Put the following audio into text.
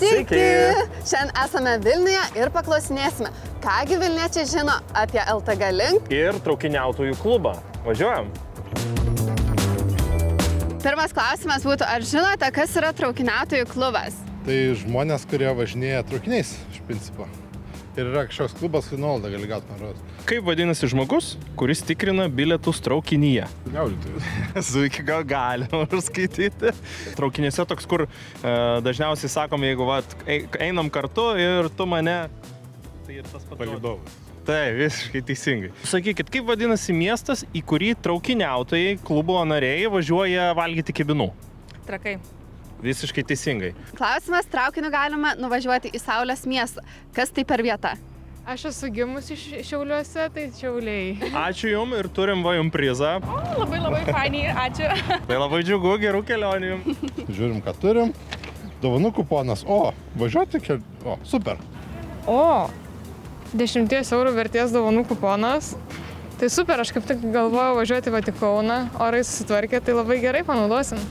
Sveiki! Šiandien esame Vilniuje ir paklausinėsime, kągi Vilniečiai žino apie LTG Link ir traukiniautojų klubą. Važiuojam? Pirmas klausimas būtų, ar žinote, kas yra traukiniautojų klubas? Tai žmonės, kurie važinėja traukiniais, iš principo. Ir yra kažkoks klubas, kai nuolaidą gali gauti, man rodos. Kaip vadinasi žmogus, kuris tikrina bilietus traukinyje? Gaudytojas. Esu iki gal galima skaityti. Traukinyse toks, kur dažniausiai sakom, jeigu einam kartu ir tu mane, tai ir tas pats. Palydovas. Tai, visiškai teisingai. Sakykit, kaip vadinasi miestas, į kurį traukiniautojai, klubo nariai važiuoja valgyti kibinų? Trakai. Visiškai teisingai. Klausimas, traukiniu galima nuvažiuoti į Saulės miestą. Kas tai per vieta? Aš esu gimusi Šiauliuose, tai Šiauliai. Ačiū jum ir turim va jum prizą. O, labai fainiai, ačiū. Tai labai džiugu, gerų kelionių jum. Žiūrim, ką turim. Dovanų kuponas. O, važiuoti O, super. O, 10 eurų vertės dovanų kuponas. Tai super, aš kaip tik galvoju važiuoti į Kauną, orai susitvarkė, tai labai gerai panaudosim.